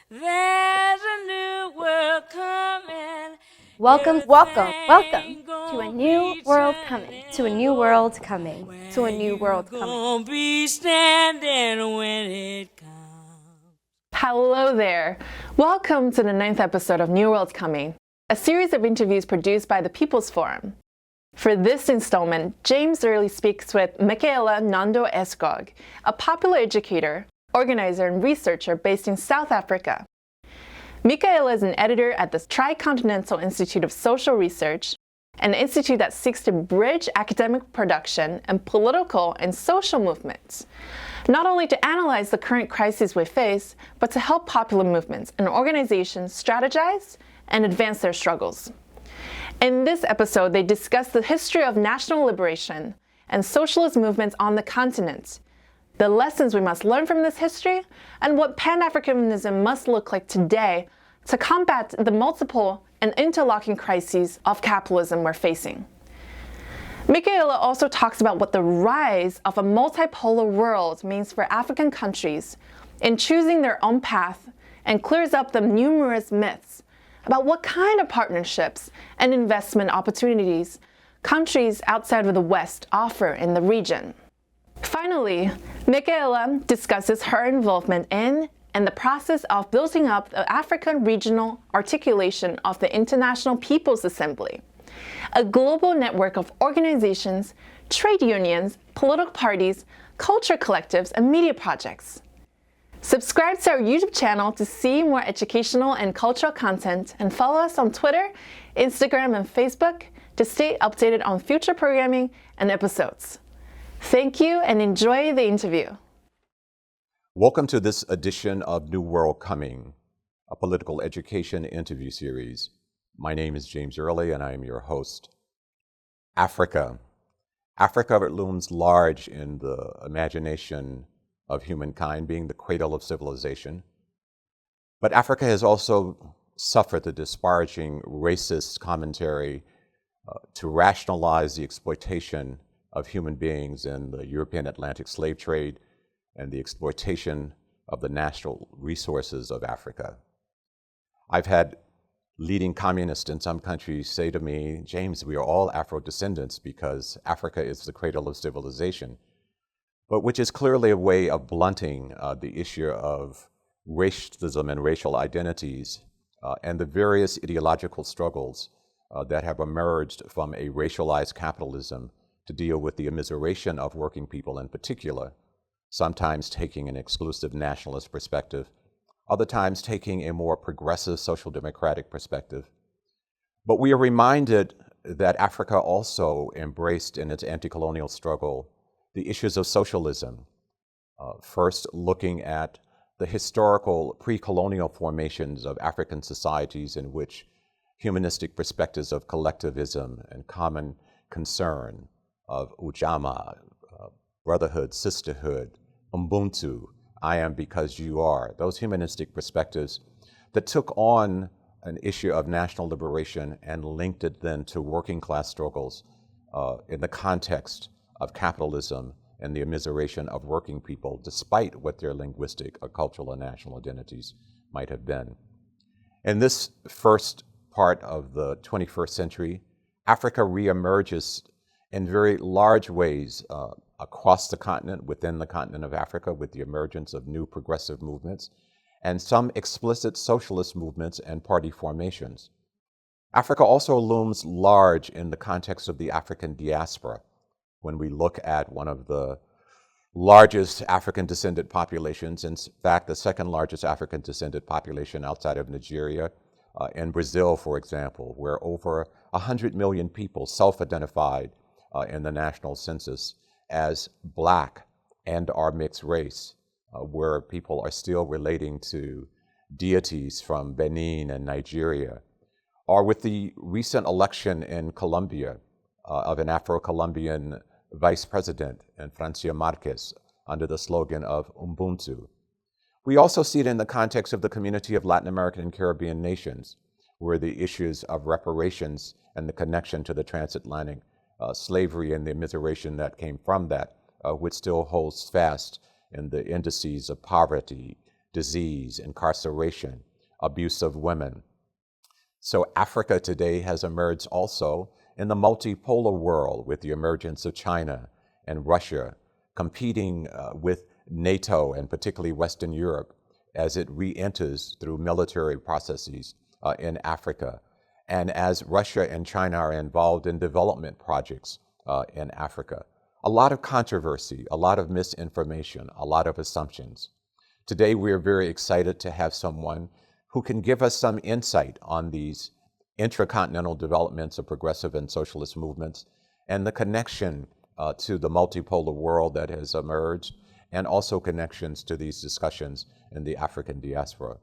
There's a new world coming. Welcome Everything to a gonna new be world coming, to a new world coming, to a new world coming. gonna be standing when it comes. Hello there. Welcome to the 9th episode of New World Coming, a series of interviews produced by the People's Forum. For this installment, James Early speaks with Mikaela Nhondo Erskog, a popular educator, organizer, and researcher based in South Africa. Mikaela is an editor at the Tricontinental Institute of Social Research, an institute that seeks to bridge academic production and political and social movements, not only to analyze the current crises we face, but to help popular movements and organizations strategize and advance their struggles. In this episode, they discuss the history of national liberation and socialist movements on the continent, the lessons we must learn from this history, and what Pan-Africanism must look like today to combat the multiple and interlocking crises of capitalism we're facing. Mikaela also talks about what the rise of a multipolar world means for African countries in choosing their own path, and clears up the numerous myths about what kind of partnerships and investment opportunities countries outside of the West offer in the region. Finally, Mikaela discusses her involvement in and the process of building up the African regional articulation of the International People's Assembly, a global network of organizations, trade unions, political parties, culture collectives, and media projects. Subscribe to our YouTube channel to see more educational and cultural content, and follow us on Twitter, Instagram, and Facebook to stay updated on future programming and episodes. Thank you and enjoy the interview. Welcome to this edition of New World Coming, a political education interview series. My name is James Early and I am your host. Africa. Africa looms large in the imagination of humankind, being the cradle of civilization. But Africa has also suffered the disparaging racist commentary to rationalize the exploitation of human beings in the European Atlantic slave trade and the exploitation of the natural resources of Africa. I've had leading communists in some countries say to me, James, we are all Afro-descendants because Africa is the cradle of civilization, but which is clearly a way of blunting the issue of racism and racial identities and the various ideological struggles that have emerged from a racialized capitalism to deal with the immiseration of working people in particular, sometimes taking an exclusive nationalist perspective, other times taking a more progressive social democratic perspective. But we are reminded that Africa also embraced in its anti-colonial struggle the issues of socialism, first looking at the historical pre-colonial formations of African societies in which humanistic perspectives of collectivism and common concern, of Ujamaa, brotherhood, sisterhood, Ubuntu, I am because you are, those humanistic perspectives that took on an issue of national liberation and linked it then to working class struggles in the context of capitalism and the immiseration of working people, despite what their linguistic or cultural or national identities might have been. In this first part of the 21st century, Africa reemerges in very large ways across the continent, within the continent of Africa, with the emergence of new progressive movements and some explicit socialist movements and party formations. Africa also looms large in the context of the African diaspora. When we look at one of the largest African descendant populations, in fact, the second largest African descendant population outside of Nigeria, in Brazil, for example, where over 100 million people self-identified in the national census as Black and are mixed race, where people are still relating to deities from Benin and Nigeria, or with the recent election in Colombia of an Afro-Colombian vice president, and Francia Marquez, under the slogan of Ubuntu. We also see it in the context of the community of Latin American and Caribbean nations, where the issues of reparations and the connection to the transatlantic slavery and the immiseration that came from that, which still holds fast in the indices of poverty, disease, incarceration, abuse of women. So Africa today has emerged also in the multipolar world with the emergence of China and Russia competing with NATO and particularly Western Europe as it re-enters through military processes in Africa. And as Russia and China are involved in development projects in Africa. A lot of controversy, a lot of misinformation, a lot of assumptions. Today, we're very excited to have someone who can give us some insight on these intercontinental developments of progressive and socialist movements and the connection to the multipolar world that has emerged, and also connections to these discussions in the African diaspora.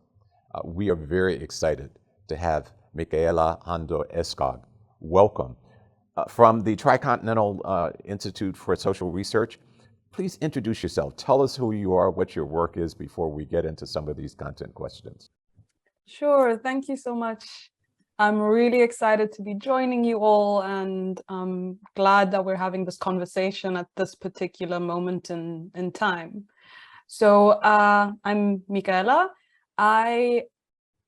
We are very excited to have Mikaela Nhondo Erskog. Welcome. From the Tricontinental Institute for Social Research, please introduce yourself. Tell us who you are, what your work is before we get into some of these content questions. Sure, thank you so much. I'm really excited to be joining you all, and I'm glad that we're having this conversation at this particular moment in time. So I'm Mikaela. I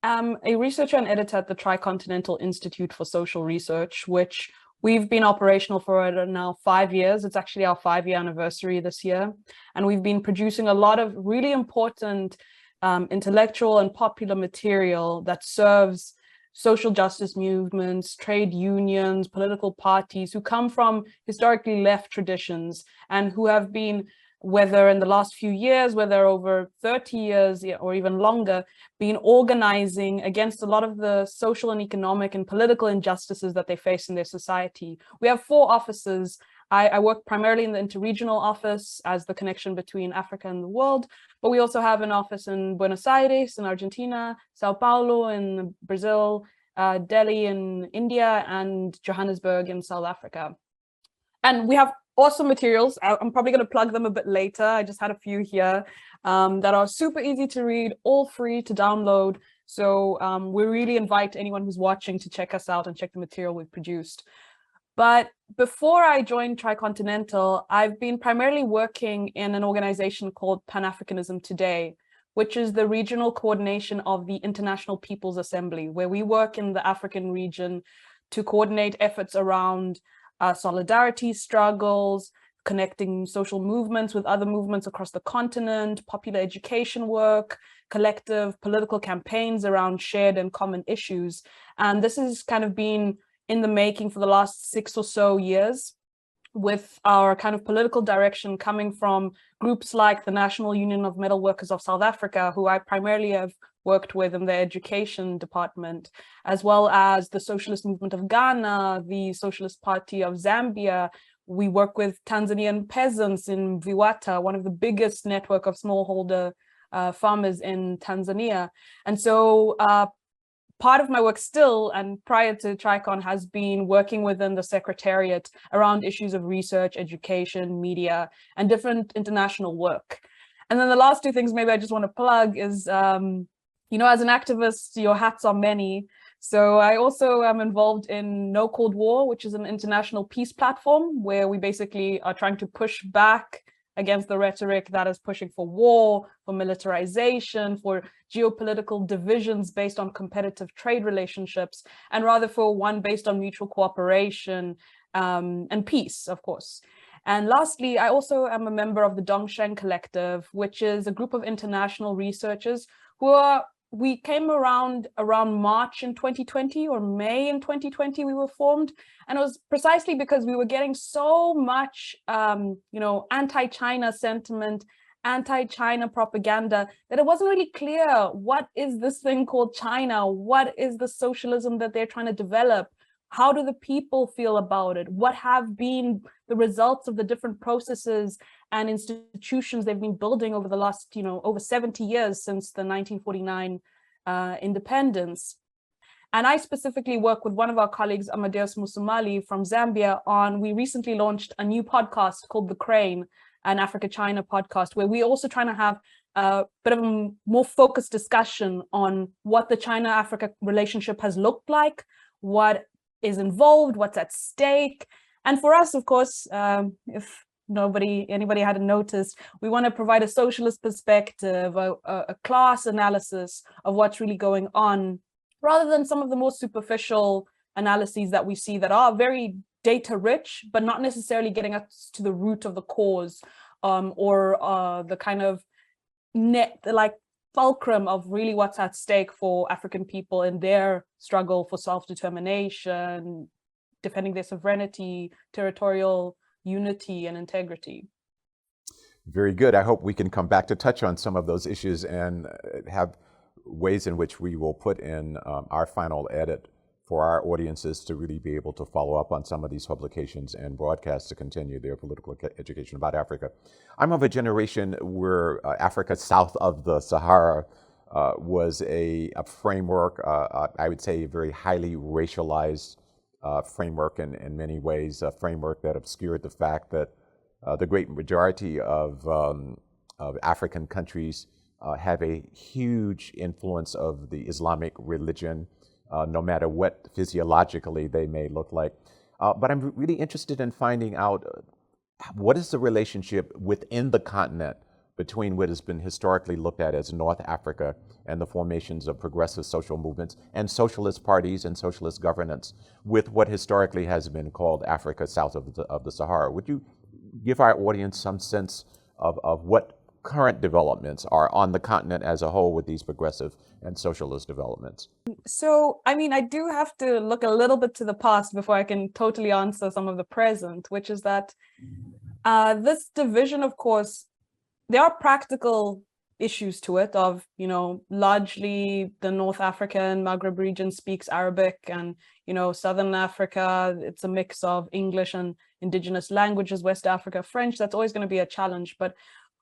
am a researcher and editor at the Tricontinental Institute for Social Research, which we've been operational for now 5 years. It's actually our 5-year anniversary this year. And we've been producing a lot of really important intellectual and popular material that serves social justice movements, trade unions, political parties who come from historically left traditions and who have been, whether in the last few years, whether over 30 years or even longer, been organizing against a lot of the social and economic and political injustices that they face in their society. We have 4 offices. I work primarily in the interregional office as the connection between Africa and the world, but we also have an office in Buenos Aires in Argentina, Sao Paulo in Brazil, Delhi in India, and Johannesburg in South Africa. And we have awesome materials. I'm probably going to plug them a bit later. I just had a few here that are super easy to read, all free to download. So we really invite anyone who's watching to check us out and check the material we've produced. But before I joined Tricontinental, I've been primarily working in an organization called Pan-Africanism Today, which is the regional coordination of the International People's Assembly, where we work in the African region to coordinate efforts around solidarity struggles, connecting social movements with other movements across the continent, popular education work, collective political campaigns around shared and common issues. And this has kind of been in the making for the last 6 or so years, with our kind of political direction coming from groups like the National Union of Metal Workers of South Africa, who I primarily have worked with in the education department, as well as the Socialist Movement of Ghana, the Socialist Party of Zambia. We work with Tanzanian peasants in Viwata, one of the biggest network of smallholder farmers in Tanzania. And so part of my work still, and prior to Tricon, has been working within the Secretariat around issues of research, education, media, and different international work. And then the last 2 things maybe I just want to plug is, you know, as an activist, your hats are many. So I also am involved in No Cold War, which is an international peace platform where we basically are trying to push back against the rhetoric that is pushing for war, for militarization, for geopolitical divisions based on competitive trade relationships, and rather for one based on mutual cooperation and peace, of course. And lastly, I also am a member of the Dongsheng Collective, which is a group of international researchers we came around March in 2020 or May in 2020, we were formed. And it was precisely because we were getting so much, you know, anti-China sentiment, anti-China propaganda, that it wasn't really clear, what is this thing called China? What is the socialism that they're trying to develop? How do the people feel about it? What have been the results of the different processes and institutions they've been building over the last, you know, over 70 years since the 1949 independence? And I specifically work with one of our colleagues, Amadeus Musumali from Zambia, we recently launched a new podcast called The Crane, an Africa-China podcast, where we're also trying to have a bit of a more focused discussion on what the China-Africa relationship has looked like, what is involved, what's at stake. And for us, of course, if anybody hadn't noticed, we want to provide a socialist perspective, a class analysis of what's really going on, rather than some of the more superficial analyses that we see that are very data rich, but not necessarily getting us to the root of the cause, or the kind of fulcrum of really what's at stake for African people in their struggle for self-determination, defending their sovereignty, territorial unity and integrity. Very good. I hope we can come back to touch on some of those issues and have ways in which we will put in our final edit for our audiences to really be able to follow up on some of these publications and broadcasts to continue their political education about Africa. I'm of a generation where Africa south of the Sahara was a framework, I would say a very highly racialized framework in many ways, a framework that obscured the fact that the great majority of African countries have a huge influence of the Islamic religion, no matter what physiologically they may look like. But I'm really interested in finding out what is the relationship within the continent between what has been historically looked at as North Africa and the formations of progressive social movements and socialist parties and socialist governance with what historically has been called Africa south of the Sahara. Would you give our audience some sense of what current developments are on the continent as a whole with these progressive and socialist developments? So, I mean, I do have to look a little bit to the past before I can totally answer some of the present, which is that this division, of course, there are practical issues to it of, largely the North African Maghreb region speaks Arabic, and, Southern Africa, it's a mix of English and indigenous languages, West Africa, French. That's always going to be a challenge. But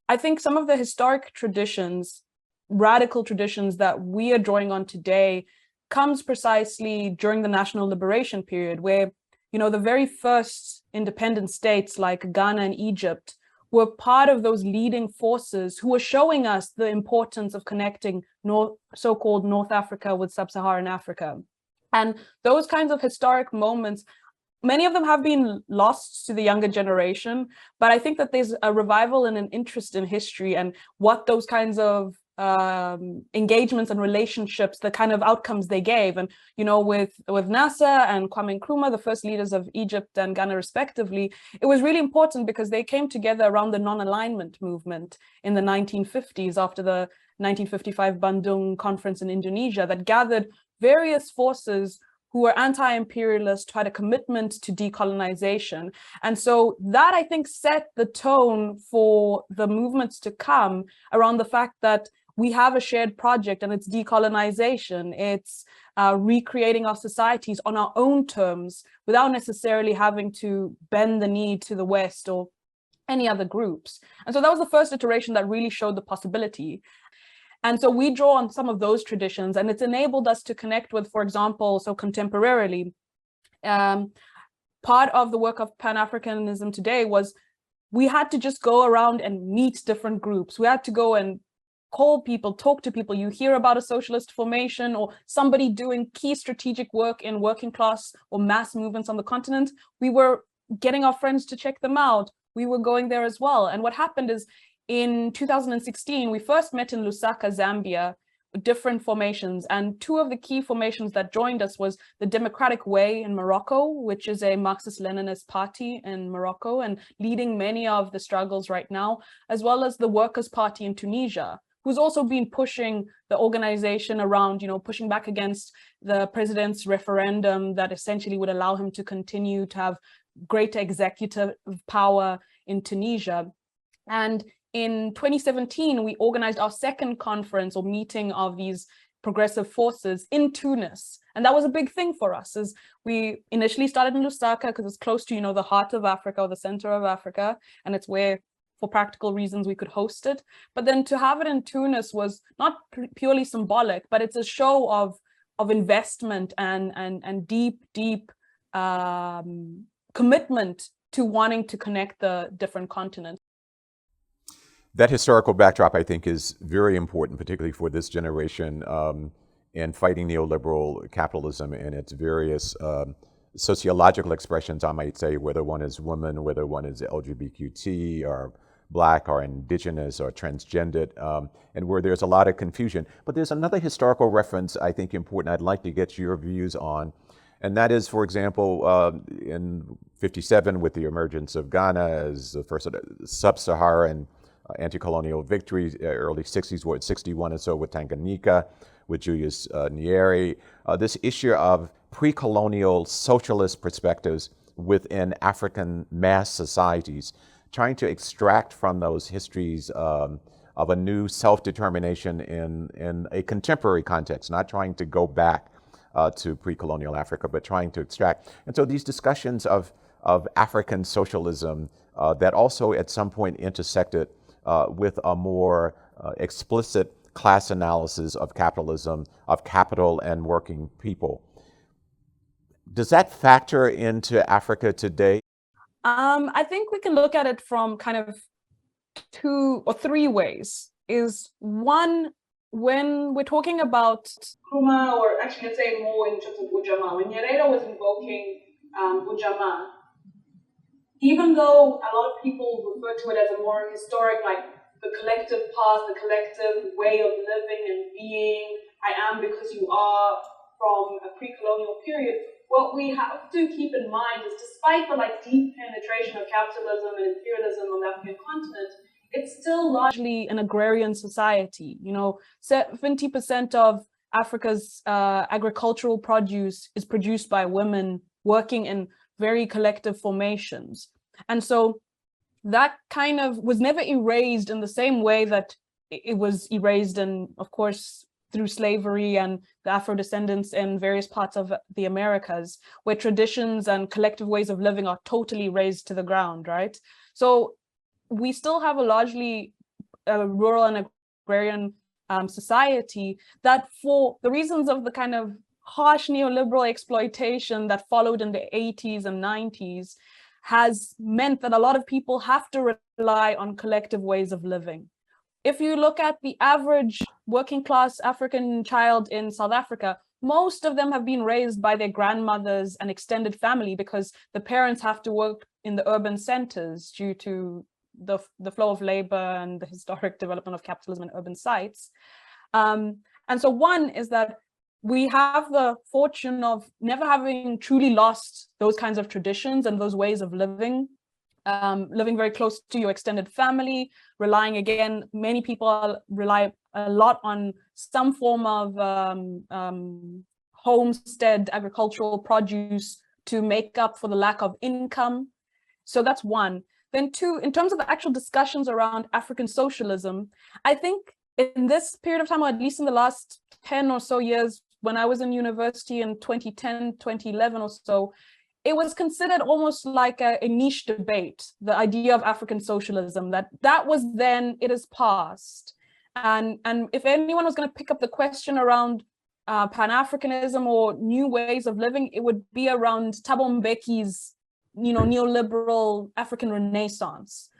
I think some of the historic traditions, radical traditions that we are drawing on today comes precisely during the national liberation period, where, the very first independent states like Ghana and Egypt were part of those leading forces who were showing us the importance of connecting so-called North Africa with Sub-Saharan Africa. And those kinds of historic moments, many of them have been lost to the younger generation, but I think that there's a revival and an interest in history and what those kinds of engagements and relationships, the kind of outcomes they gave. And, with Nasser and Kwame Nkrumah, the first leaders of Egypt and Ghana respectively, it was really important because they came together around the non-alignment movement in the 1950s after the 1955 Bandung conference in Indonesia that gathered various forces who were anti-imperialist, who had a commitment to decolonization. And so that, I think, set the tone for the movements to come around the fact that we have a shared project, and it's decolonization. It's recreating our societies on our own terms without necessarily having to bend the knee to the West or any other groups. And so that was the first iteration that really showed the possibility. And so we draw on some of those traditions, and it's enabled us to connect with, for example, so contemporarily, part of the work of Pan-Africanism today was we had to just go around and meet different groups. We had to go and call people, talk to people. You hear about a socialist formation or somebody doing key strategic work in working class or mass movements on the continent. We were getting our friends to check them out. We were going there as well. And what happened is, in 2016, we first met in Lusaka, Zambia, different formations. And two of the key formations that joined us was the Democratic Way in Morocco, which is a Marxist-Leninist party in Morocco and leading many of the struggles right now, as well as the Workers' Party in Tunisia, who's also been pushing the organization around, pushing back against the president's referendum that essentially would allow him to continue to have greater executive power in Tunisia. And in 2017, we organized our second conference or meeting of these progressive forces in Tunis. And that was a big thing for us, as we initially started in Lusaka because it's close to, the heart of Africa or the center of Africa. And it's where, for practical reasons, we could host it. But then to have it in Tunis was not purely symbolic, but it's a show of investment and deep commitment to wanting to connect the different continents. That historical backdrop, I think, is very important, particularly for this generation in fighting neoliberal capitalism and its various sociological expressions, I might say, whether one is woman, whether one is LGBTQ or Black or indigenous or transgendered, and where there's a lot of confusion. But there's another historical reference I think important I'd like to get your views on, and that is, for example, in '57 with the emergence of Ghana as the first sub-Saharan anti-colonial victory, early '60s, what, '61 or so with Tanganyika, with Julius Nyerere, this issue of pre-colonial socialist perspectives within African mass societies, trying to extract from those histories of a new self-determination in a contemporary context, not trying to go back to pre-colonial Africa, but trying to extract. And so these discussions of African socialism that also at some point intersected with a more explicit class analysis of capitalism, of capital and working people. Does that factor into Africa today? I think we can look at it from kind of 2 or 3 ways. Is one, when we're talking about Nkrumah, or actually let's say more in terms of Ujamaa, when Nyerere was invoking Ujamaa, even though a lot of people refer to it as a more historic, like the collective past, the collective way of living and being, I am because you are, from a pre-colonial period, what we have to keep in mind is, despite the deep penetration of capitalism and imperialism on the African continent, it's still largely an agrarian society. 70% of Africa's agricultural produce is produced by women working in very collective formations. And so that kind of was never erased in the same way that it was erased in, of course, through slavery and the Afro-descendants in various parts of the Americas, where traditions and collective ways of living are totally razed to the ground, right? So we still have a largely rural and agrarian society that, for the reasons of the kind of harsh neoliberal exploitation that followed in the 80s and 90s, has meant that a lot of people have to rely on collective ways of living. If you look at the average working class African child in South Africa, most of them have been raised by their grandmothers and extended family, because the parents have to work in the urban centers due to the flow of labor and the historic development of capitalism in urban sites. And so one is that we have the fortune of never having truly lost those kinds of traditions and those ways of living. Living very close to your extended family, relying, again, many people rely a lot on some form of homestead agricultural produce to make up for the lack of income. So that's one. Then two, in terms of the actual discussions around African socialism, I think in this period of time, or at least in the last 10 or so years, when I was in university in 2010, 2011 or so, it was considered almost like a niche debate, the idea of African socialism, that was then, it is past. And if anyone was going to pick up the question around Pan-Africanism or new ways of living, it would be around Thabo Mbeki's, neoliberal African Renaissance.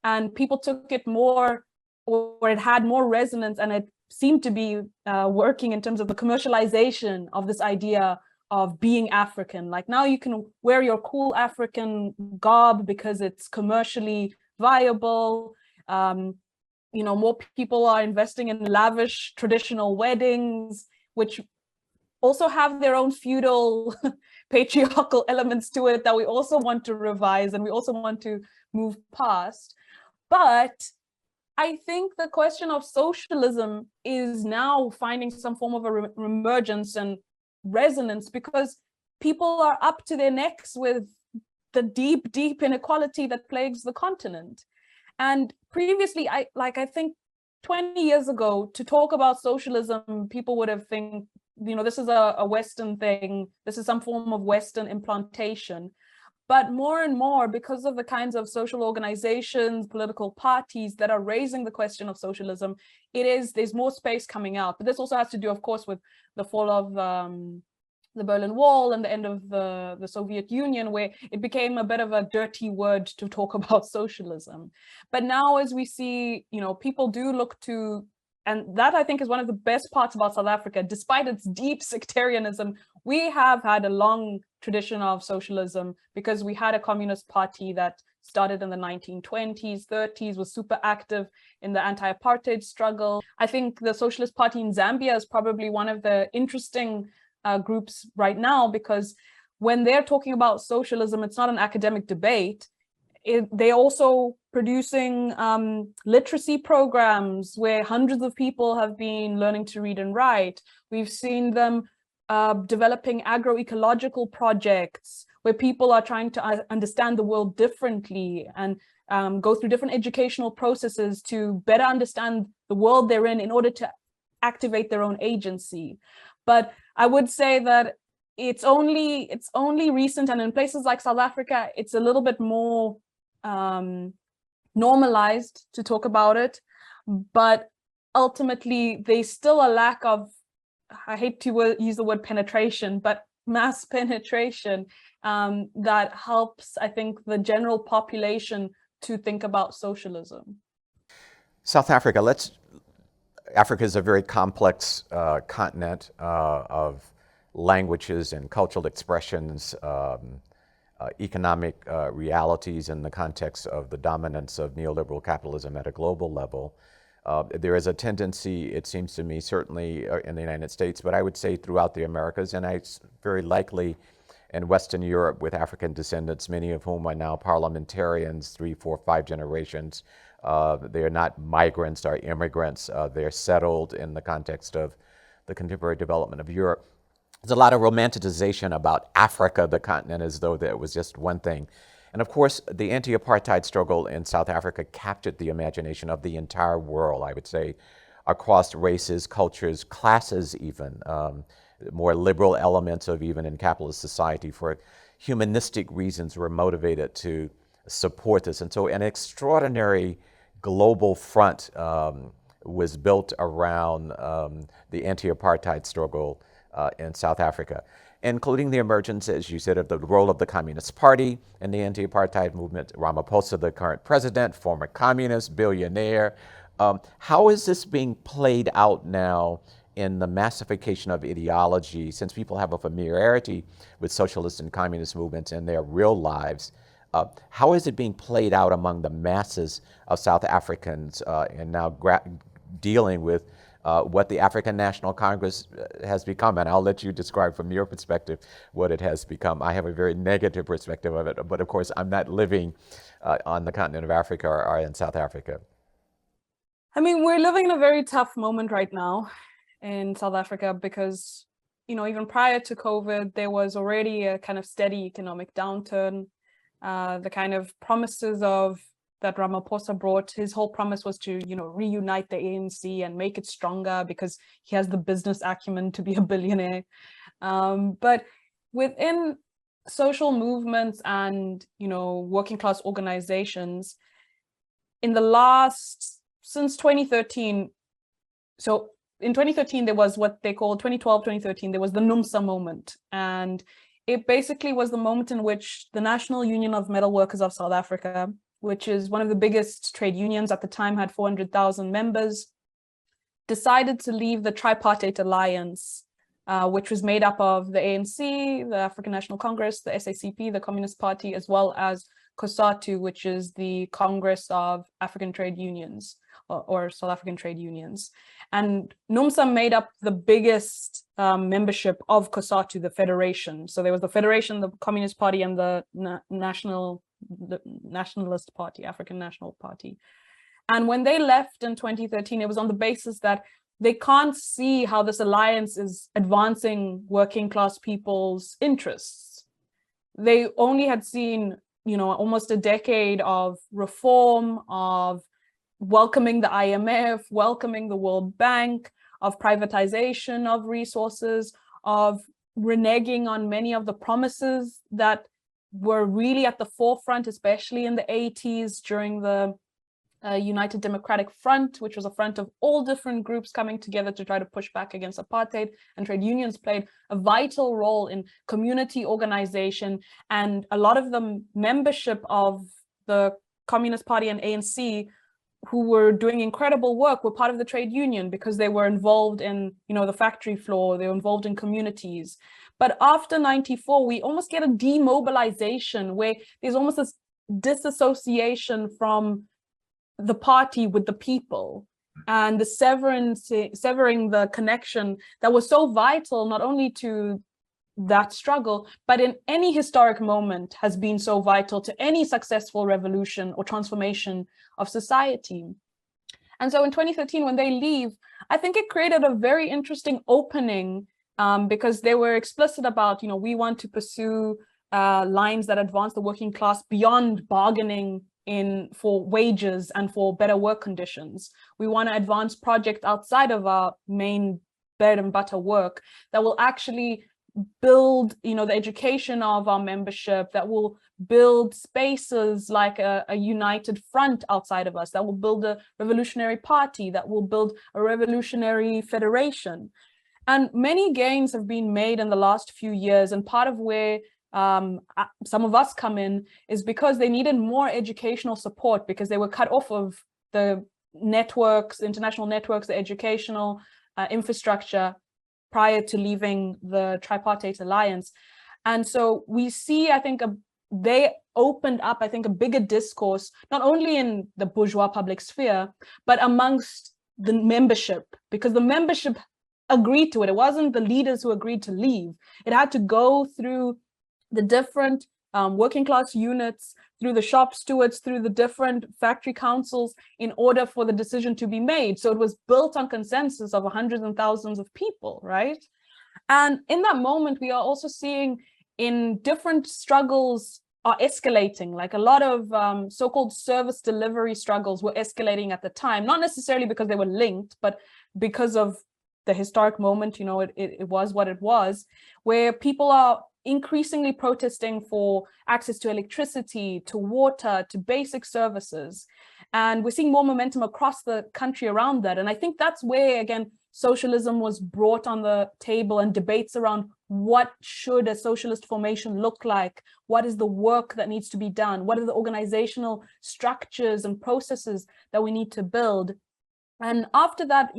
And people took it more, or it had more resonance, and it seemed to be working in terms of the commercialization of this idea of being African. Like, now you can wear your cool African garb because it's commercially viable. More people are investing in lavish traditional weddings, which also have their own feudal patriarchal elements to it that we also want to revise and we also want to move past. But I think the question of socialism is now finding some form of a reemergence and resonance, because people are up to their necks with the deep inequality that plagues the continent. And previously, I think 20 years ago, to talk about socialism, people would have think, this is a Western thing, this is some form of Western implantation. But more and more, because of the kinds of social organizations, political parties that are raising the question of socialism, there's more space coming out. But this also has to do, of course, with the fall of the Berlin Wall and the end of the Soviet Union, where it became a bit of a dirty word to talk about socialism. But now, as we see, people do look to, and that I think is one of the best parts about South Africa, despite its deep sectarianism, we have had a long tradition of socialism, because we had a communist party that started in the 1920s, 30s, was super active in the anti-apartheid struggle. I think the Socialist Party in Zambia is probably one of the interesting groups right now, because when they're talking about socialism, it's not an academic debate. They're also producing literacy programs where hundreds of people have been learning to read and write. We've seen them developing agroecological projects where people are trying to understand the world differently and go through different educational processes to better understand the world they're in order to activate their own agency. But I would say that it's only recent, and in places like South Africa, it's a little bit more normalized to talk about it. But ultimately, there's still a lack of, I hate to use the word penetration, but mass penetration that helps, I think, the general population to think about socialism. South Africa, Africa is a very complex continent of languages and cultural expressions, economic realities in the context of the dominance of neoliberal capitalism at a global level. There is a tendency, it seems to me, certainly in the United States, but I would say throughout the Americas, and it's very likely in Western Europe with African descendants, many of whom are now parliamentarians, 3, 4, 5 generations. They're not migrants or immigrants. They're settled in the context of the contemporary development of Europe. There's a lot of romanticization about Africa, the continent, as though that was just one thing. And of course, the anti-apartheid struggle in South Africa captured the imagination of the entire world, I would say, across races, cultures, classes even, more liberal elements of even in capitalist society for humanistic reasons were motivated to support this. And so an extraordinary global front was built around the anti-apartheid struggle in South Africa, including the emergence, as you said, of the role of the Communist Party in the anti-apartheid movement. Ramaphosa, the current president, former communist, billionaire. How is this being played out now in the massification of ideology, since people have a familiarity with socialist and communist movements in their real lives? How is it being played out among the masses of South Africans and now dealing with what the African National Congress has become? And I'll let you describe from your perspective what it has become. I have a very negative perspective of it, but of course I'm not living on the continent of Africa or in South Africa. I mean, we're living in a very tough moment right now in South Africa because, you know, even prior to COVID, there was already a kind of steady economic downturn. The kind of promises of that Ramaphosa brought, his whole promise was to, you know, reunite the ANC and make it stronger because he has the business acumen to be a billionaire. But within social movements and, you know, working class organizations, in the last, since 2013, so in 2013, there was what they call 2012, 2013, there was the NUMSA moment. And it basically was the moment in which the National Union of Metal Workers of South Africa, which is one of the biggest trade unions at the time, had 400,000 members, decided to leave the tripartite alliance, which was made up of the ANC, the African National Congress, the SACP, the Communist Party, as well as COSATU, which is the Congress of African Trade Unions, or South African Trade Unions. And NUMSA made up the biggest membership of COSATU, the federation. So there was the federation, the Communist Party, and the Nationalist Party, African National Party. And when they left in 2013, it was on the basis that they can't see how this alliance is advancing working class people's interests. They only had seen, you know, almost a decade of reform, of welcoming the IMF, welcoming the World Bank, of privatization of resources, of reneging on many of the promises that were really at the forefront, especially in the 80s during the United Democratic Front, which was a front of all different groups coming together to try to push back against apartheid. And trade unions played a vital role in community organization. And a lot of the membership of the Communist Party and ANC who were doing incredible work were part of the trade union because they were involved in, the factory floor, they were involved in communities. But after 94, we almost get a demobilization where there's almost this disassociation from the party with the people, and the severing the connection that was so vital, not only to that struggle, but in any historic moment has been so vital to any successful revolution or transformation of society. And so in 2013, when they leave, I think it created a very interesting opening, because they were explicit about, we want to pursue lines that advance the working class beyond bargaining for wages and for better work conditions. We want to advance projects outside of our main bread and butter work that will actually build, the education of our membership, that will build spaces like a united front outside of us, that will build a revolutionary party, that will build a revolutionary federation. And many gains have been made in the last few years, and part of where some of us come in is because they needed more educational support, because they were cut off of the networks, international networks, the educational infrastructure prior to leaving the tripartite alliance. And so we see, I think, they opened up, I think, a bigger discourse, not only in the bourgeois public sphere, but amongst the membership, because the membership agreed to it. It wasn't the leaders who agreed to leave. It had to go through the different working class units, through the shop stewards, through the different factory councils, in order for the decision to be made. So it was built on consensus of hundreds and thousands of people, right? And in that moment, we are also seeing in different struggles are escalating, like a lot of so-called service delivery struggles were escalating at the time, not necessarily because they were linked, but because of the historic moment, it was what it was, where people are increasingly protesting for access to electricity, to water, to basic services. And we're seeing more momentum across the country around that. And I think that's where, again, socialism was brought on the table, and debates around what should a socialist formation look like? What is the work that needs to be done? What are the organizational structures and processes that we need to build? And after that,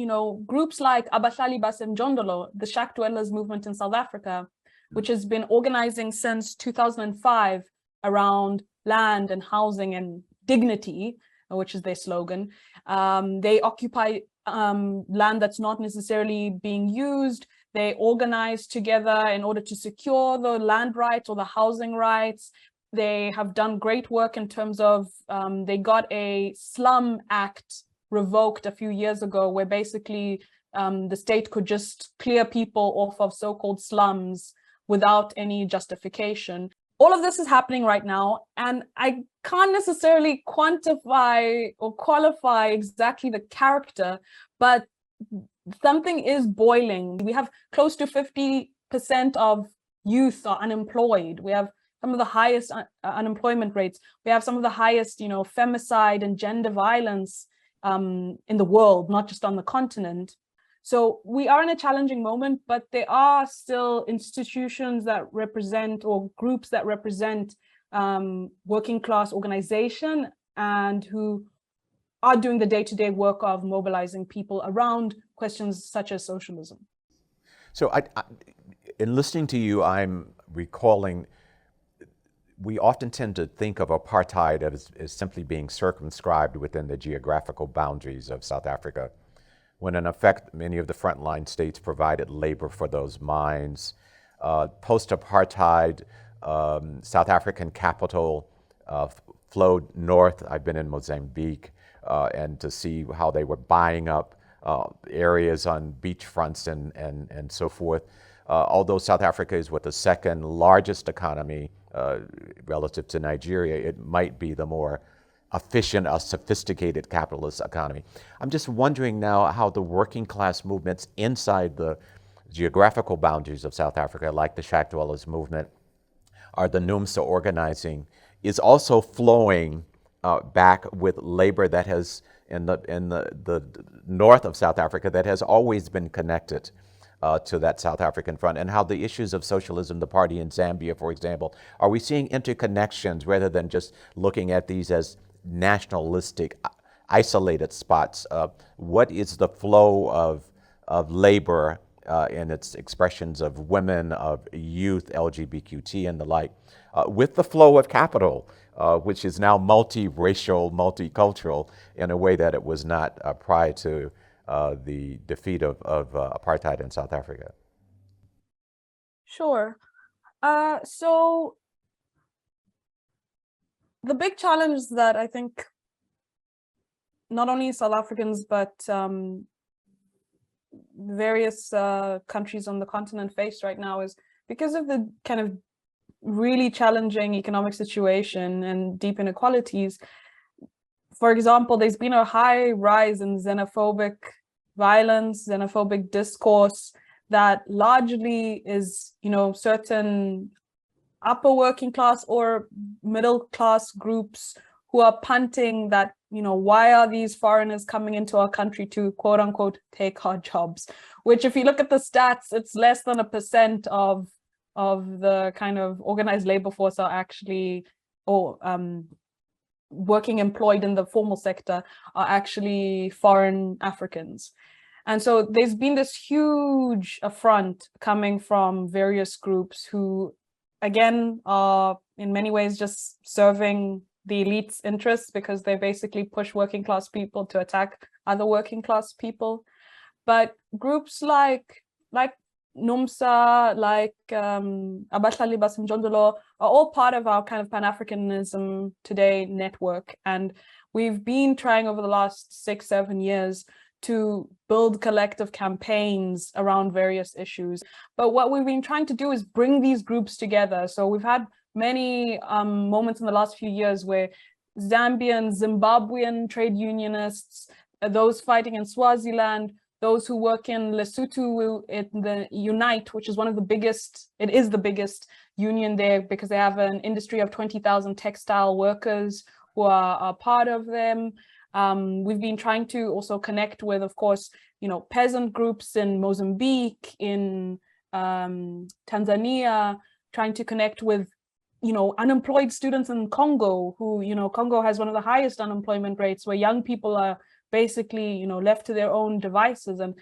groups like Abahlali Basemjondolo, the shack dwellers movement in South Africa, which has been organizing since 2005 around land and housing and dignity, which is their slogan. They occupy land that's not necessarily being used. They organize together in order to secure the land rights or the housing rights. They have done great work in terms of, they got a slum act revoked a few years ago, where basically the state could just clear people off of so-called slums without any justification. All of this is happening right now, and I can't necessarily quantify or qualify exactly the character, but something is boiling. We have close to 50% of youth are unemployed. We have some of the highest unemployment rates. We have some of the highest, femicide and gender violence in the world, not just on the continent. So we are in a challenging moment, but there are still institutions that represent, or groups that represent, working class organization, and who are doing the day-to-day work of mobilizing people around questions such as socialism. So in listening to you, I'm recalling, we often tend to think of apartheid as simply being circumscribed within the geographical boundaries of South Africa, when in effect, many of the frontline states provided labor for those mines. Post-apartheid, South African capital flowed north. I've been in Mozambique, and to see how they were buying up areas on beachfronts and so forth. Although South Africa is the second largest economy relative to Nigeria, it might be the more efficient, sophisticated capitalist economy. I'm just wondering now how the working class movements inside the geographical boundaries of South Africa, like the shack dwellers movement, or the NUMSA organizing, is also flowing back with labor that has, in the north of South Africa, that has always been connected to that South African front, and how the issues of socialism, the party in Zambia, for example, are we seeing interconnections rather than just looking at these as nationalistic isolated spots. What is the flow of labor and its expressions of women, of youth, LGBTQT and the like, with the flow of capital, which is now multiracial, multicultural in a way that it was not prior to the defeat of apartheid in South Africa? Sure. So the big challenge that I think not only South Africans, but various countries on the continent face right now is because of the kind of really challenging economic situation and deep inequalities. For example, there's been a high rise in xenophobic violence, xenophobic discourse that largely is, certain upper working class or middle class groups who are punting that, why are these foreigners coming into our country to quote unquote take our jobs, which if you look at the stats, it's less than 1% of the kind of organized labor force are actually, or working employed in the formal sector are actually foreign Africans. And so there's been this huge affront coming from various groups who, again, are in many ways just serving the elite's interests because they basically push working class people to attack other working class people. But groups like NUMSA, like Abahlali Basemjondolo are all part of our kind of Pan-Africanism Today network. And we've been trying over the last 6-7 years to build collective campaigns around various issues. But what we've been trying to do is bring these groups together. So we've had many moments in the last few years where Zambian, Zimbabwean trade unionists, those fighting in Swaziland, those who work in Lesotho in the Unite, which is one of the biggest, it is the biggest union there because they have an industry of 20,000 textile workers who are part of them. We've been trying to also connect with, of course, peasant groups in Mozambique, in Tanzania, trying to connect with, unemployed students in Congo, who, Congo has one of the highest unemployment rates where young people are basically, left to their own devices. And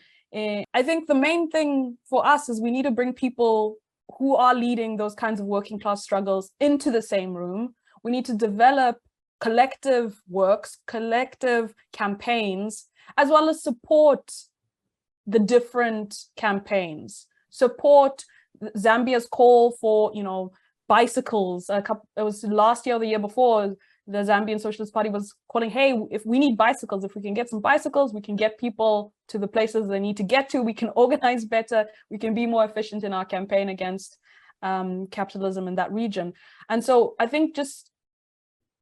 I think the main thing for us is we need to bring people who are leading those kinds of working class struggles into the same room. We need to develop collective works, collective campaigns, as well as support the different campaigns. Support Zambia's call for, bicycles. It was last year or the year before, the Zambian Socialist Party was calling, hey, if we need bicycles, if we can get some bicycles, we can get people to the places they need to get to, we can organize better, we can be more efficient in our campaign against capitalism in that region. And so I think just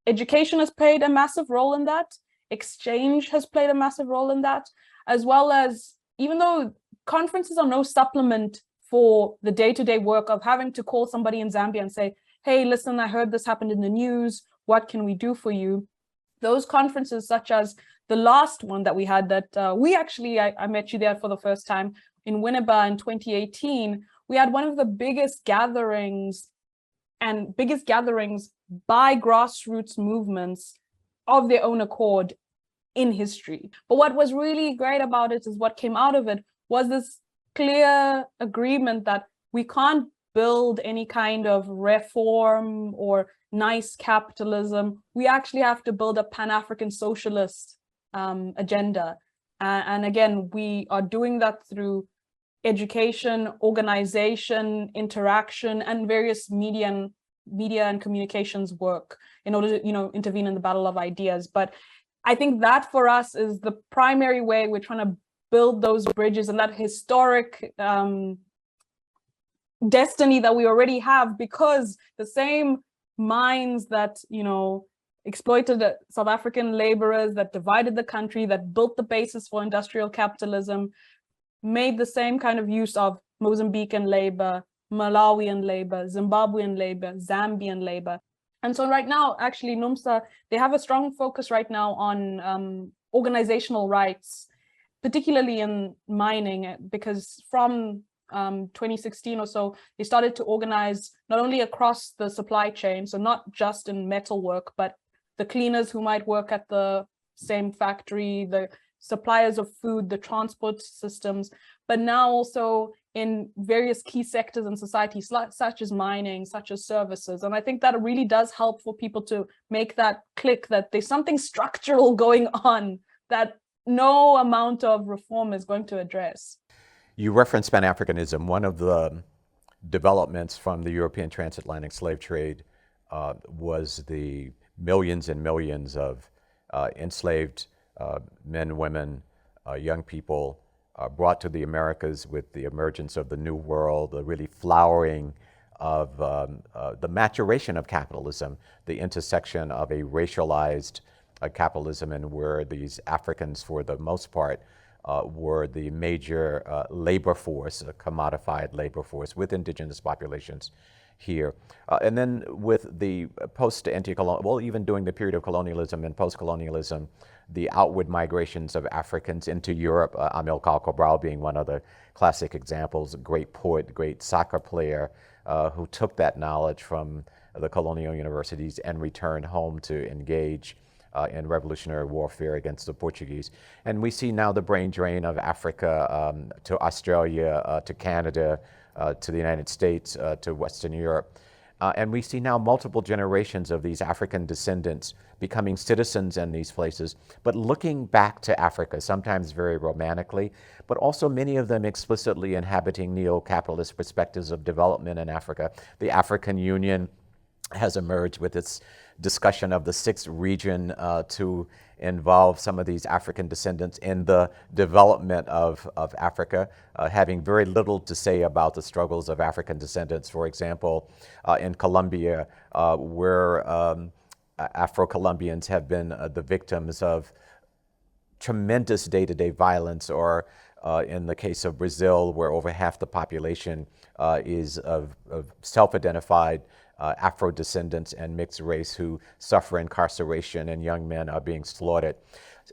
education has played a massive role in that. Exchange has played a massive role in that, as well as, even though conferences are no supplement for the day-to-day work of having to call somebody in Zambia and say, hey, listen, I heard this happened in the news, what can we do for you? Those conferences, such as the last one that we had, that I met you there for the first time in Winneba in 2018, we had one of the biggest gatherings by grassroots movements of their own accord in history. But what was really great about it is what came out of it was this clear agreement that we can't build any kind of reform or nice capitalism. We actually have to build a Pan-African socialist agenda. And again, we are doing that through education, organization, interaction, and various media and communications work in order to, intervene in the battle of ideas. But I think that for us is the primary way we're trying to build those bridges and that historic destiny that we already have, because the same minds that, exploited South African laborers, that divided the country, that built the basis for industrial capitalism, made the same kind of use of Mozambican labor, Malawian labor, Zimbabwean labor, Zambian labor. And so right now, actually, NUMSA, they have a strong focus right now on organizational rights, particularly in mining, because from 2016 or so, they started to organize not only across the supply chain, so not just in metal work, but the cleaners who might work at the same factory, the suppliers of food, the transport systems, but now also in various key sectors in society, such as mining, such as services. And I think that really does help for people to make that click that there's something structural going on that no amount of reform is going to address. You referenced Pan-Africanism. One of the developments from the European transatlantic slave trade was the millions and millions of enslaved men, women, young people brought to the Americas with the emergence of the New World, the really flowering of the maturation of capitalism, the intersection of a racialized capitalism, and where these Africans, for the most part, were the major labor force, a commodified labor force with indigenous populations here. And then with the post-anti-colonial, well, even during the period of colonialism and post-colonialism, the outward migrations of Africans into Europe, Amilcar Cabral being one of the classic examples, a great poet, great soccer player, who took that knowledge from the colonial universities and returned home to engage in revolutionary warfare against the Portuguese. And we see now the brain drain of Africa to Australia, to Canada, to the United States, to Western Europe. And we see now multiple generations of these African descendants becoming citizens in these places, but looking back to Africa, sometimes very romantically, but also many of them explicitly inhabiting neo-capitalist perspectives of development in Africa. The African Union has emerged with its discussion of the sixth region to involve some of these African descendants in the development of Africa, having very little to say about the struggles of African descendants. For example, in Colombia, where Afro-Colombians have been the victims of tremendous day-to-day violence, or in the case of Brazil, where over half the population is of self-identified Afro-descendants and mixed race who suffer incarceration, and young men are being slaughtered.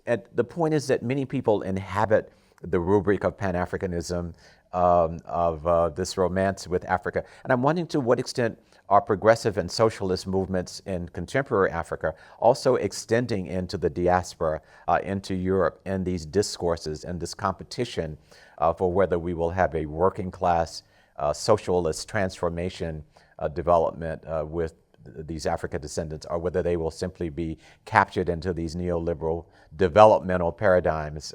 And the point is that many people inhabit the rubric of Pan-Africanism, of this romance with Africa. And I'm wondering to what extent are progressive and socialist movements in contemporary Africa also extending into the diaspora, into Europe, in these discourses and this competition for whether we will have a working class socialist transformation development with these African descendants, or whether they will simply be captured into these neoliberal developmental paradigms,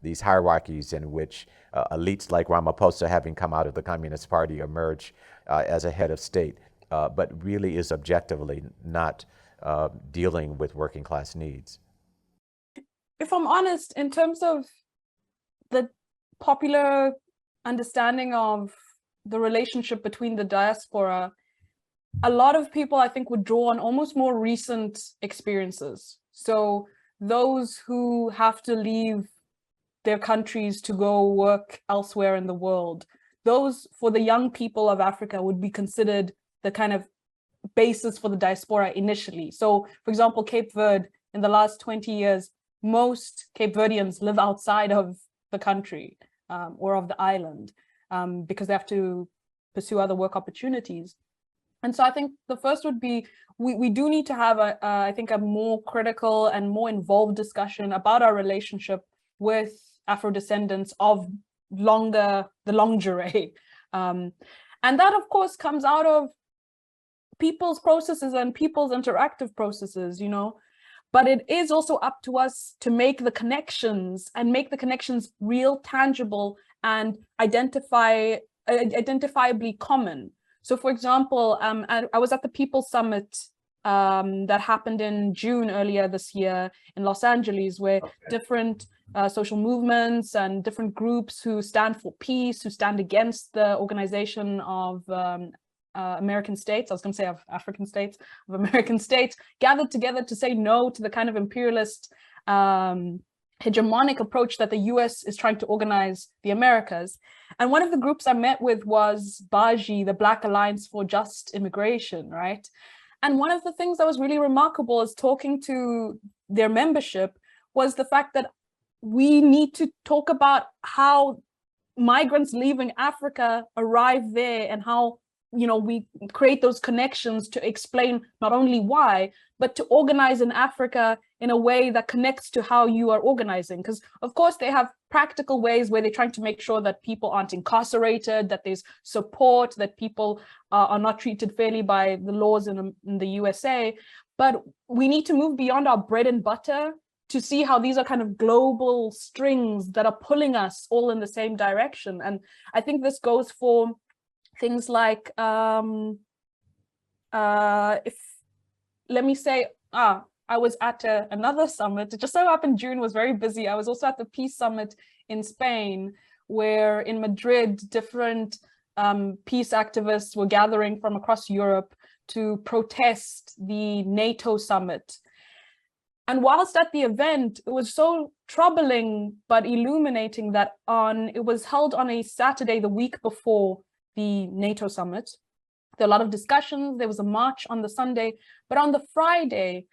these hierarchies in which elites like Ramaphosa, having come out of the Communist Party, emerge as a head of state, but really is objectively not dealing with working class needs. If I'm honest, in terms of the popular understanding of the relationship between the diaspora, a lot of people, I think, would draw on almost more recent experiences. So those who have to leave their countries to go work elsewhere in the world, those, for the young people of Africa, would be considered the kind of basis for the diaspora initially. So, for example, Cape Verde, in the last 20 years, most Cape Verdeans live outside of the country or of the island, because they have to pursue other work opportunities. And so I think the first would be, we do need to have, I think, a more critical and more involved discussion about our relationship with Afro-descendants of the long durée. And that, of course, comes out of people's processes and people's interactive processes, you know. But it is also up to us to make the connections and make the connections real, tangible, and identifiably common. So, for example, I was at the People's Summit that happened in June earlier this year in Los Angeles, where different social movements and different groups who stand for peace, who stand against the organization of American states, I was going to say of African states, of American states, gathered together to say no to the kind of imperialist hegemonic approach that the US is trying to organize the Americas. And one of the groups I met with was BAJI, the Black Alliance for Just Immigration, right? And one of the things that was really remarkable is talking to their membership was the fact that we need to talk about how migrants leaving Africa arrive there and how we create those connections to explain not only why, but to organize in Africa in a way that connects to how you are organizing. Because of course they have practical ways where they're trying to make sure that people aren't incarcerated, that there's support, that people are not treated fairly by the laws in the USA. But we need to move beyond our bread and butter to see how these are kind of global strings that are pulling us all in the same direction. And I think this goes for things like, I was at another summit. It just so happened June was very busy. I was also at the Peace Summit in Spain, where in Madrid, different peace activists were gathering from across Europe to protest the NATO summit. And whilst at the event, it was so troubling but illuminating that it was held on a Saturday, the week before the NATO summit. There were a lot of discussions. There was a march on the Sunday, but on the Friday,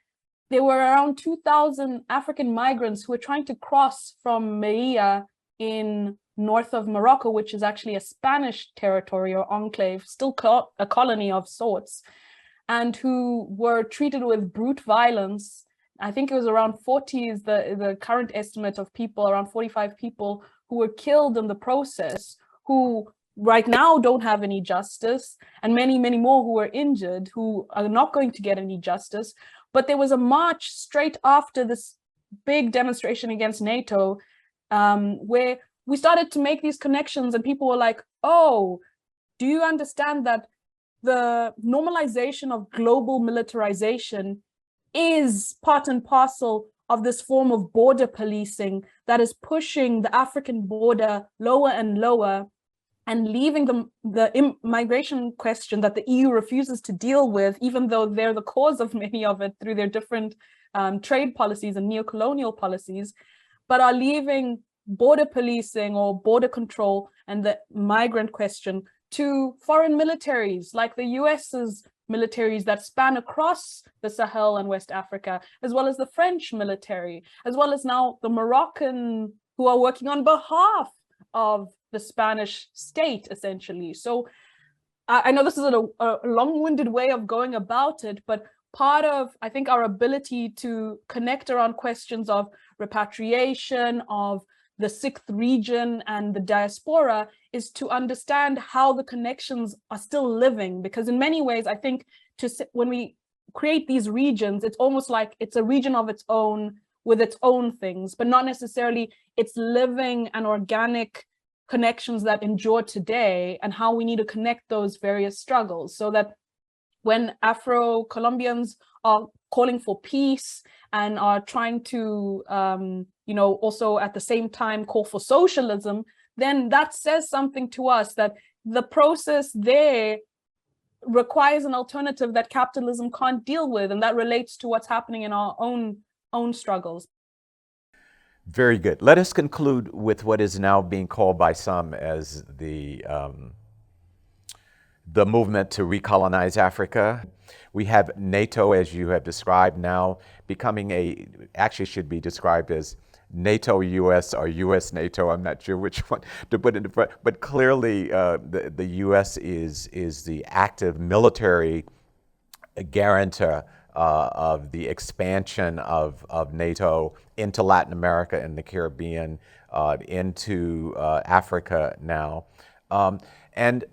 there were around 2,000 African migrants who were trying to cross from Melilla in north of Morocco, which is actually a Spanish territory or enclave, still a colony of sorts, and who were treated with brute violence. I think it was around 40 is the current estimate of people, around 45 people who were killed in the process, who right now don't have any justice, and many, many more who were injured, who are not going to get any justice. But there was a march straight after this big demonstration against NATO, where we started to make these connections, and people were like, oh, do you understand that the normalization of global militarization is part and parcel of this form of border policing that is pushing the African border lower and lower and leaving the migration question that the EU refuses to deal with, even though they're the cause of many of it through their different trade policies and neocolonial policies, but are leaving border policing or border control and the migrant question to foreign militaries like the US's militaries that span across the Sahel and West Africa, as well as the French military, as well as now the Moroccan who are working on behalf of the Spanish state, essentially. So I know this is a long-winded way of going about it, but part of, I think, our ability to connect around questions of repatriation, of the sixth region and the diaspora is to understand how the connections are still living. Because in many ways, I think when we create these regions, it's almost like it's a region of its own with its own things, but not necessarily it's living and organic connections that endure today, and how we need to connect those various struggles so that when Afro-Colombians are calling for peace and are trying to, also at the same time call for socialism, then that says something to us that the process there requires an alternative that capitalism can't deal with, and that relates to what's happening in our own struggles. Very good. Let us conclude with what is now being called by some as the movement to recolonize Africa. We have NATO, as you have described, now becoming actually should be described as NATO-US or US-NATO. I'm not sure which one to put in the front, but clearly the US is the active military guarantor of the expansion of NATO into Latin America and the Caribbean, into Africa now. And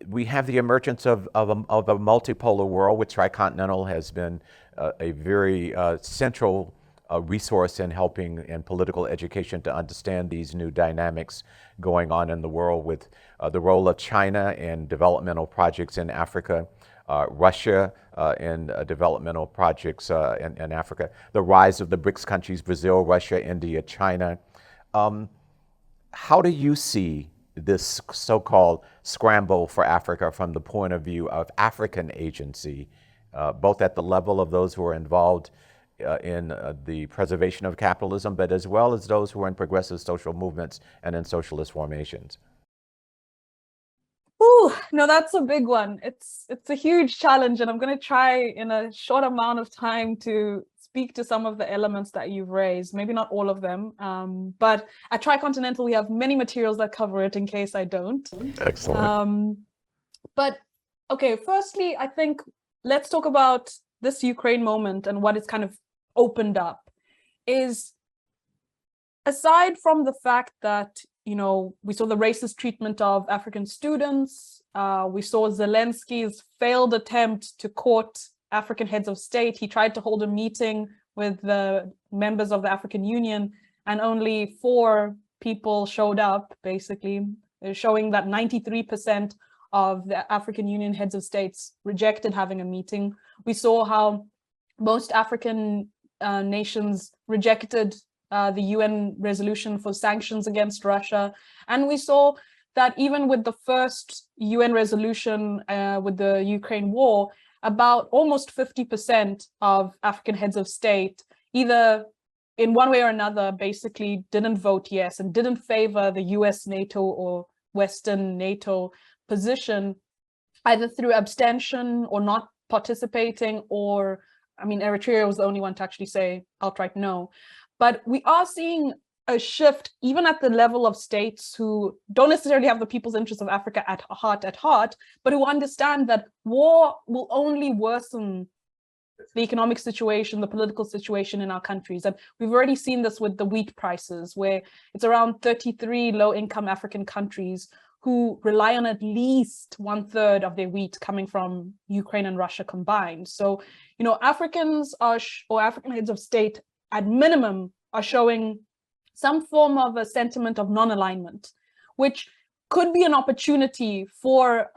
we have the emergence of a multipolar world, which Tricontinental has been a very central resource in helping in political education to understand these new dynamics going on in the world, with the role of China in developmental projects in Africa, Russia in developmental projects in Africa, the rise of the BRICS countries, Brazil, Russia, India, China. How do you see this so-called scramble for Africa from the point of view of African agency, both at the level of those who are involved in the preservation of capitalism, but as well as those who are in progressive social movements and in socialist formations? Ooh, no, that's a big one. It's a huge challenge, and I'm going to try in a short amount of time to speak to some of the elements that you've raised, maybe not all of them, but at Tricontinental, we have many materials that cover it in case I don't. Excellent. But Okay, firstly, I think let's talk about this Ukraine moment and what it's kind of opened up. Is aside from the fact that, we saw the racist treatment of African students, we saw Zelensky's failed attempt to court African heads of state. He tried to hold a meeting with the members of the African Union, and only 4 people showed up, basically, showing that 93% of the African Union heads of states rejected having a meeting. We saw how most African nations rejected the UN resolution for sanctions against Russia. And we saw that even with the first UN resolution with the Ukraine war, about almost 50% of African heads of state, either in one way or another, basically didn't vote yes and didn't favor the US, NATO, or Western NATO position, either through abstention or not participating, or, Eritrea was the only one to actually say outright no. But we are seeing a shift, even at the level of states who don't necessarily have the people's interests of Africa at heart, but who understand that war will only worsen the economic situation, the political situation in our countries. And we've already seen this with the wheat prices, where it's around 33 low-income African countries who rely on at least 1/3 of their wheat coming from Ukraine and Russia combined. So, Africans or African heads of state, at minimum, are showing some form of a sentiment of non-alignment, which could be an opportunity for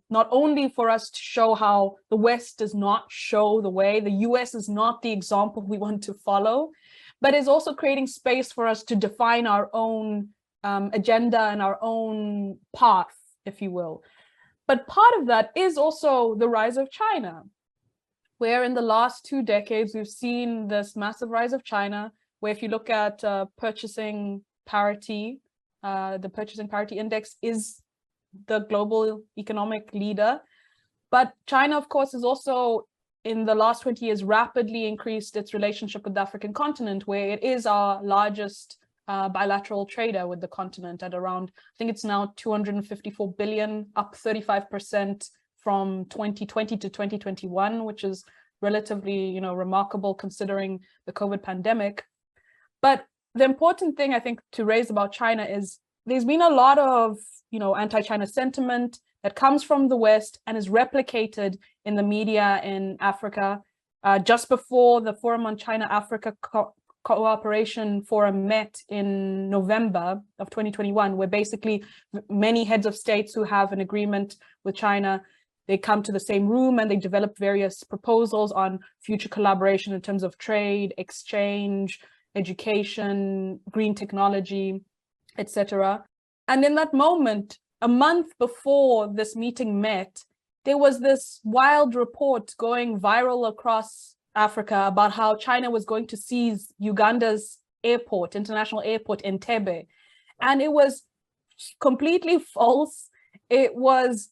not only for us to show how the West does not show the way, the US is not the example we want to follow, but is also creating space for us to define our own agenda and our own path, if you will. But part of that is also the rise of China, where in the last 2 decades, we've seen this massive rise of China, where if you look at purchasing parity, the purchasing parity index is the global economic leader. But China, of course, is also, in the last 20 years, rapidly increased its relationship with the African continent, where it is our largest bilateral trader with the continent at around, I think it's now 254 billion, up 35% from 2020 to 2021, which is relatively, remarkable considering the COVID pandemic. But the important thing, I think, to raise about China is there's been a lot of, anti-China sentiment that comes from the West and is replicated in the media in Africa. Just before the Forum on China-Africa Cooperation Forum met in November of 2021, where basically many heads of states who have an agreement with China, they come to the same room and they develop various proposals on future collaboration in terms of trade, exchange, education, green technology, etc. And in that moment, a month before this meeting met, there was this wild report going viral across Africa about how China was going to seize Uganda's airport, international airport, Entebbe. And it was completely false. It was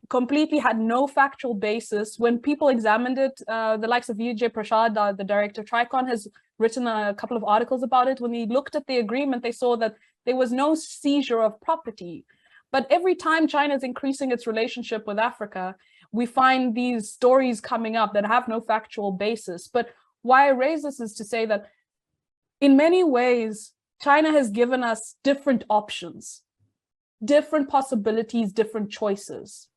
completely had no factual basis. When people examined it, the likes of Vijay Prashad, the director of Tricon, has written a couple of articles about it. When they looked at the agreement, they saw that there was no seizure of property. But every time China is increasing its relationship with Africa, we find these stories coming up that have no factual basis. But why I raise this is to say that in many ways, China has given us different options, different possibilities, different choices.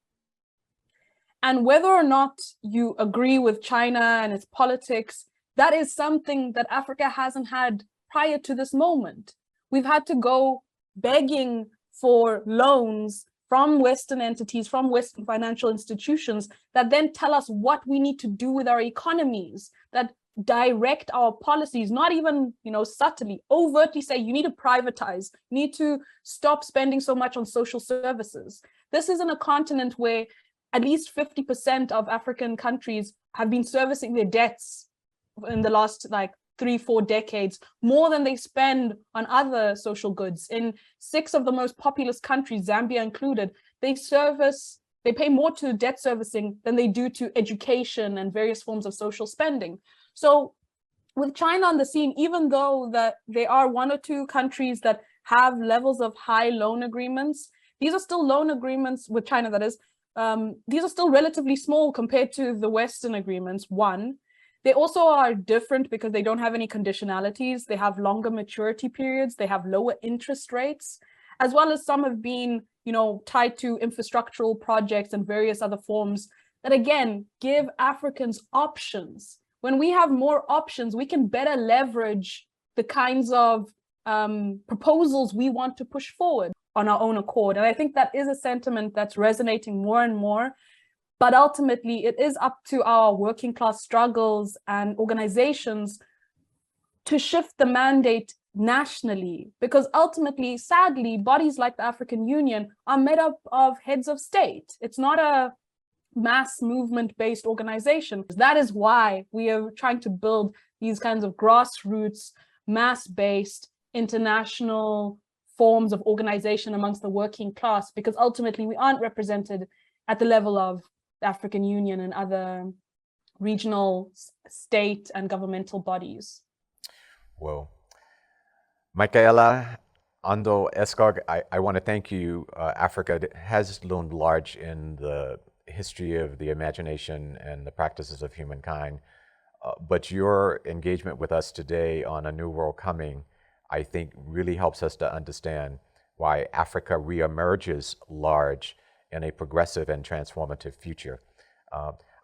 And whether or not you agree with China and its politics, that is something that Africa hasn't had prior to this moment. We've had to go begging for loans from Western entities, from Western financial institutions that then tell us what we need to do with our economies, that direct our policies, not even, subtly, overtly say, you need to privatize, you need to stop spending so much on social services. This is in a continent where at least 50% of African countries have been servicing their debts in the last 3-4 decades, more than they spend on other social goods. In 6 of the most populous countries, Zambia included, they pay more to debt servicing than they do to education and various forms of social spending. So with China on the scene, even though that there are 1 or 2 countries that have levels of high loan agreements, these are still loan agreements with China, that is, these are still relatively small compared to the Western agreements. One, they also are different because they don't have any conditionalities. They have longer maturity periods. They have lower interest rates, as well as some have been, tied to infrastructural projects and various other forms that, again, give Africans options. When we have more options, we can better leverage the kinds of proposals we want to push forward on our own accord. And I think that is a sentiment that's resonating more and more. But ultimately, it is up to our working class struggles and organizations to shift the mandate nationally, because ultimately, sadly, bodies like the African Union are made up of heads of state. It's not a mass movement-based organization. That is why we are trying to build these kinds of grassroots, mass-based, international forms of organization amongst the working class, because ultimately we aren't represented at the level of the African Union and other regional, state and governmental bodies. Well, Mikaela Nhondo Erskog, I want to thank you. Africa has loomed large in the history of the imagination and the practices of humankind, but your engagement with us today on A New World Coming, I think, really helps us to understand why Africa reemerges large in a progressive and transformative future.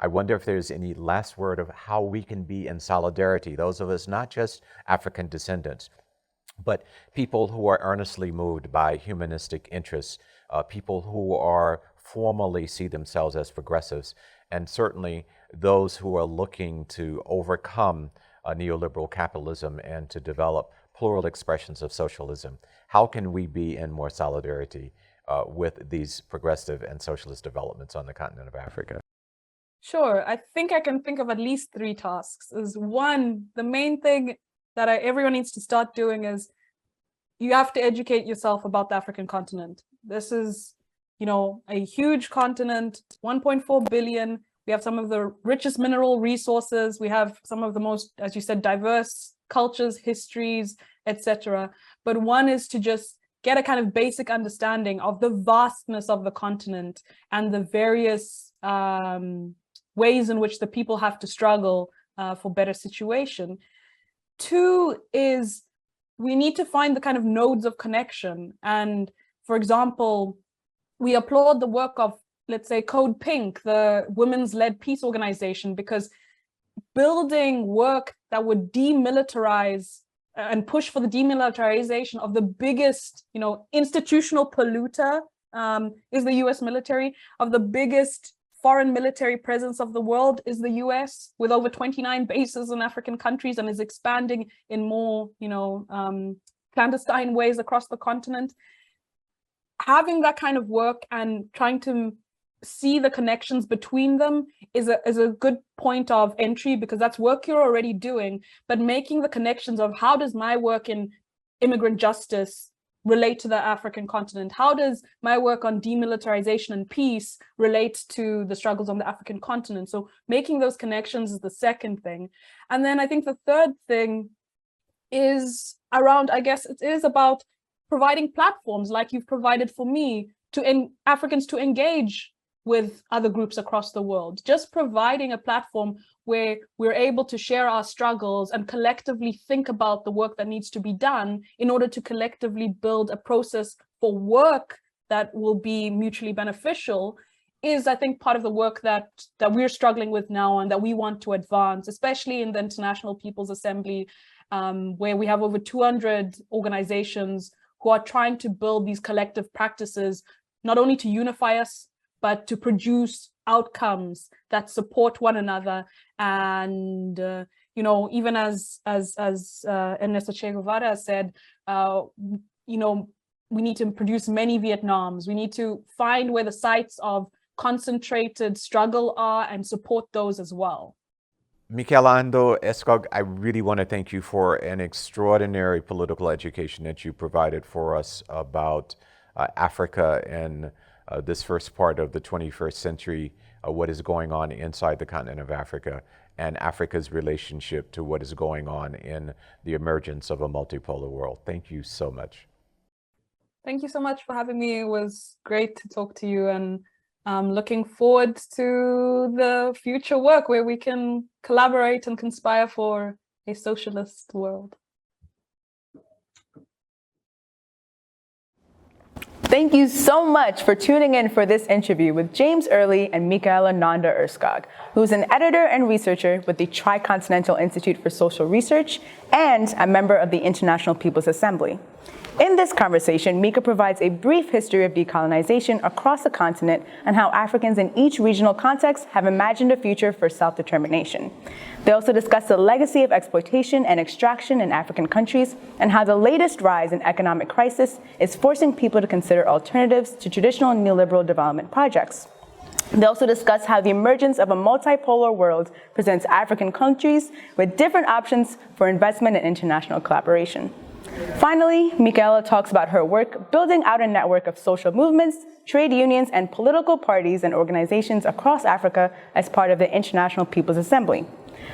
I wonder if there's any last word of how we can be in solidarity, those of us not just African descendants, but people who are earnestly moved by humanistic interests, people who are formally see themselves as progressives, and certainly those who are looking to overcome neoliberal capitalism and to develop plural expressions of socialism. How can we be in more solidarity with these progressive and socialist developments on the continent of Africa? Sure. I think I can think of at least 3 tasks. Is one, the main thing that everyone needs to start doing is you have to educate yourself about the African continent. This is, a huge continent, 1.4 billion. We have some of the richest mineral resources. We have some of the most, as you said, diverse cultures, histories, etc. But one is to just get a kind of basic understanding of the vastness of the continent and the various ways in which the people have to struggle for better situation. 2 is we need to find the kind of nodes of connection. And for example, we applaud the work of, let's say, Code Pink, the women's-led peace organization, because building work that would demilitarize and push for the demilitarization of the biggest, institutional polluter is the US military, of the biggest foreign military presence of the world is the US, with over 29 bases in African countries, and is expanding in more, clandestine ways across the continent. Having that kind of work and trying to see the connections between them is a good point of entry, because that's work you're already doing, but making the connections of how does my work in immigrant justice relate to the African continent? How does my work on demilitarization and peace relate to the struggles on the African continent? So making those connections is the second thing. And then I think the third thing is around, I guess it is about providing platforms like you've provided for me to Africans to engage with other groups across the world. Just providing a platform where we're able to share our struggles and collectively think about the work that needs to be done in order to collectively build a process for work that will be mutually beneficial is, I think, part of the work that we're struggling with now and that we want to advance, especially in the International People's Assembly, where we have over 200 organizations who are trying to build these collective practices, not only to unify us, but to produce outcomes that support one another. And, even as Ernesto Che Guevara said, we need to produce many Vietnams. We need to find where the sites of concentrated struggle are and support those as well. Mikaela Nhondo Erskog, I really want to thank you for an extraordinary political education that you provided for us about Africa and this first part of the 21st century, what is going on inside the continent of Africa, and Africa's relationship to what is going on in the emergence of a multipolar world. Thank you so much. Thank you so much for having me. It was great to talk to you, and I'm looking forward to the future work where we can collaborate and conspire for a socialist world. Thank you so much for tuning in for this interview with James Early and Mikaela Nhondo Erskog, who's an editor and researcher with the Tricontinental Institute for Social Research and a member of the International People's Assembly. In this conversation, Mika provides a brief history of decolonization across the continent and how Africans in each regional context have imagined a future for self-determination. They also discuss the legacy of exploitation and extraction in African countries and how the latest rise in economic crisis is forcing people to consider alternatives to traditional neoliberal development projects. They also discuss how the emergence of a multipolar world presents African countries with different options for investment and international collaboration. Finally, Mikaela talks about her work building out a network of social movements, trade unions, and political parties and organizations across Africa as part of the International People's Assembly,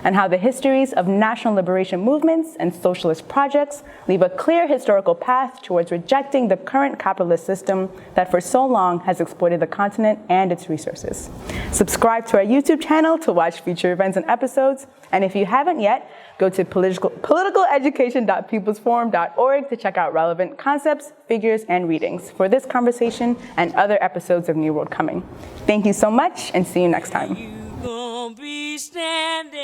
and how the histories of national liberation movements and socialist projects leave a clear historical path towards rejecting the current capitalist system that for so long has exploited the continent and its resources. Subscribe to our YouTube channel to watch future events and episodes, and if you haven't yet, go to politicaleducation.peoplesforum.org to check out relevant concepts, figures, and readings for this conversation and other episodes of New World Coming. Thank you so much, and see you next time. You gonna be standing